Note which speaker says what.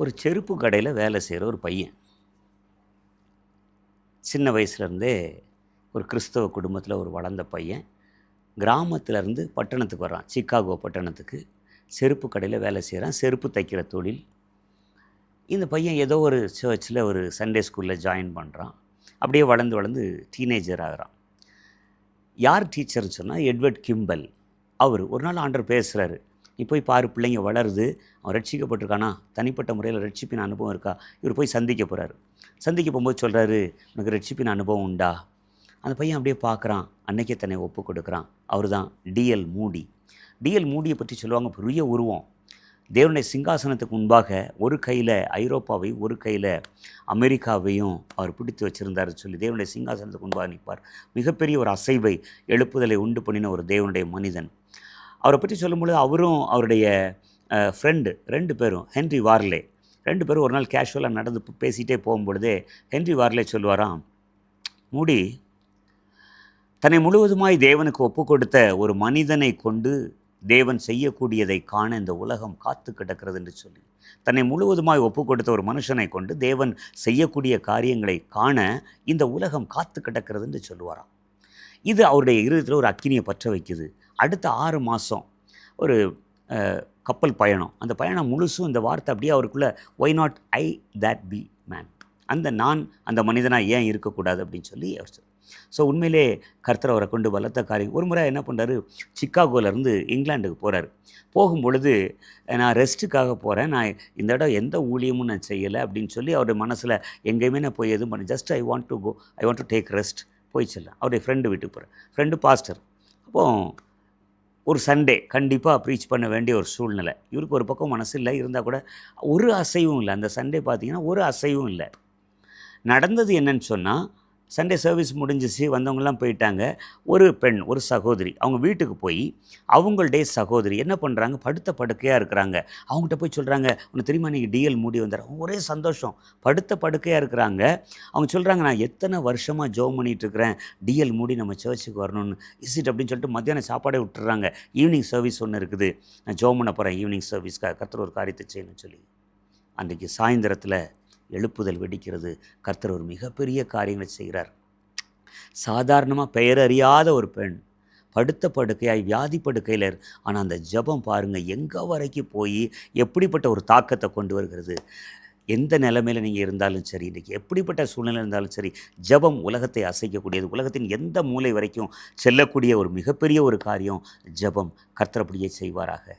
Speaker 1: ஒரு செருப்பு கடையில் வேலை செய்கிற ஒரு பையன். சின்ன வயசுலேருந்தே ஒரு கிறிஸ்தவ குடும்பத்தில் ஒரு வளர்ந்த பையன். கிராமத்திலேருந்து பட்டணத்துக்கு வர்றான். சிக்காகோ பட்டணத்துக்கு. செருப்பு கடையில் வேலை செய்கிறான். செருப்பு தைக்கிற தொழில். இந்த பையன் ஏதோ ஒரு சர்ச்சில் ஒரு சண்டே ஸ்கூலில் ஜாயின் பண்ணுறான். அப்படியே வளர்ந்து வளர்ந்து டீனேஜர் ஆகிறான். யார் டீச்சர்னு சொன்னால் எட்வர்ட் கிம்பல். அவர் ஒரு நாள் ஆண்டவர் பேசுகிறாரு. நீ போய் பாரு, பிள்ளைங்க வளருது, அவன் ரட்சிக்கப்பட்டிருக்கானா, தனிப்பட்ட முறையில் ரட்சிப்பின் அனுபவம் இருக்கா. இவர் போய் சந்திக்க போகிறாரு. சந்திக்க போகும்போது சொல்கிறாரு, உனக்கு ரட்சிப்பின் அனுபவம் உண்டா? அந்த பையன் அப்படியே பார்க்குறான். அன்னைக்கே தன்னை ஒப்பு கொடுக்குறான். அவர் தான் டிஎல் மூடி. டிஎல் மூடியை பற்றி சொல்லுவாங்க, பெரிய உருவம். தேவனுடைய சிங்காசனத்துக்கு முன்பாக ஒரு கையில் ஐரோப்பாவையும் ஒரு கையில் அமெரிக்காவையும் அவர் பிடித்து வச்சுருந்தார் சொல்லி தேவனுடைய சிங்காசனத்துக்கு முன்பாக நிற்பார். மிகப்பெரிய ஒரு அசைவை எழுப்புதலை உண்டு பண்ணின ஒரு தேவனுடைய மனிதன். அவரை பற்றி சொல்லும்பொழுது அவரும் அவருடைய ஃப்ரெண்டு 2 பேரும் ஹென்றி வார்லே 2 பேரும் ஒரு நாள் கேஷுவலாக நடந்து பேசிகிட்டே போகும்பொழுதே ஹென்றி வார்லே சொல்லுவாராம், மூடி தன்னை முழுவதுமாய் தேவனுக்கு ஒப்பு கொடுத்த ஒரு மனிதனை கொண்டு தேவன் செய்யக்கூடியதை காண இந்த உலகம் காத்து கிடக்கிறது என்று சொல்லி, தன்னை முழுவதுமாய் ஒப்பு கொடுத்த ஒரு மனுஷனை கொண்டு தேவன் செய்யக்கூடிய காரியங்களை காண இந்த உலகம் காத்து கிடக்கிறது என்று சொல்லுவாராம். இது அவருடைய இருதயத்தில் ஒரு அக்கினியை பற்ற வைக்குது. அடுத்த 6 மாதம் ஒரு கப்பல் பயணம். அந்த பயணம் முழுசும் இந்த வார்த்தை அப்படியே அவருக்குள்ளே, why not I that be man, நான் அந்த மனிதனாக ஏன் இருக்கக்கூடாது அப்படின்னு சொல்லி அவர். ஸோ உண்மையிலே கர்த்தர் அவரை கொண்டு பலத்த காரியம். ஒரு முறை என்ன பண்ணுறாரு, சிக்காகோலேருந்து இங்கிலாந்துக்கு போகிறாரு. போகும்பொழுது நான் ரெஸ்ட்டுக்காக போகிறேன், நான் இந்த இடம் எந்த ஊழியமும் நான் செய்யலை அப்படின்னு சொல்லி அவருடைய மனசில் எங்கேயுமே நான் போய் எதுவும் பண்ணி, just I want to take rest போயிச்சிடலாம். அவருடைய ஃப்ரெண்டு வீட்டுக்கு போகிறேன். Friend pastor. அப்போது ஒரு சண்டே கண்டிப்பாக ப்ரீச் பண்ண வேண்டிய ஒரு சூழ்நிலை. இவருக்கு ஒரு பக்கம் மனசு இல்லை, இருந்தால் கூட ஒரு அசைவும் இல்லை. அந்த சண்டே பார்த்திங்கன்னா ஒரு அசைவும் இல்லை. நடந்தது என்னன்னு சொன்னால், சண்டே சர்வீஸ் முடிஞ்சிச்சு, வந்தவங்கலாம் போயிட்டாங்க. ஒரு பெண், ஒரு சகோதரி அவங்க வீட்டுக்கு போய் அவங்களுடைய சகோதரி என்ன பண்ணுறாங்க, படுத்த படுக்கையாக இருக்கிறாங்க. அவங்ககிட்ட போய் சொல்கிறாங்க, உனக்கு தெரியுமா நீங்கள் டிஎல் மூடி வந்தார். ஒரே சந்தோஷம், படுத்த படுக்கையாக இருக்கிறாங்க. அவங்க சொல்கிறாங்க, நான் எத்தனை வருஷமாக ஜோம் பண்ணிகிட்ருக்கிறேன், டிஎல் மூடி நம்ம சர்ச்சுக்கு வரணும்னு. இட் அப்படின்னு சொல்லிட்டு மத்தியானம் சாப்பாடே விட்டுறாங்க. ஈவினிங் சர்வீஸ் ஒன்று இருக்குது, நான் ஜோம் பண்ண போகிறேன், ஈவினிங் சர்வீஸ்க்காக கர்த்தர் ஒரு காரியத்தை செய்யணும்னு சொல்லி. அன்றைக்கி சாயந்தரத்தில் எழுப்புதல் வெடிக்கிறது. கர்த்தர் ஒரு மிகப்பெரிய காரியங்களை செய்கிறார். சாதாரணமாக பெயர் அறியாத ஒரு பெண் படுத்த படுக்கையாய் வியாதி படுக்கையில், ஆனால் அந்த ஜெபம் பாருங்கள் எங்கே வரைக்கும் போய் எப்படிப்பட்ட ஒரு தாக்கத்தை கொண்டு வருகிறது. எந்த நிலைமையில் நீங்கள் இருந்தாலும் சரி, இன்றைக்கி எப்படிப்பட்ட சூழ்நிலை இருந்தாலும் சரி, ஜெபம் உலகத்தை அசைக்கக்கூடியது. உலகத்தின் எந்த மூலை வரைக்கும் செல்லக்கூடிய ஒரு மிகப்பெரிய ஒரு காரியம் ஜெபம். கர்த்தர் அப்படியே செய்வாராக.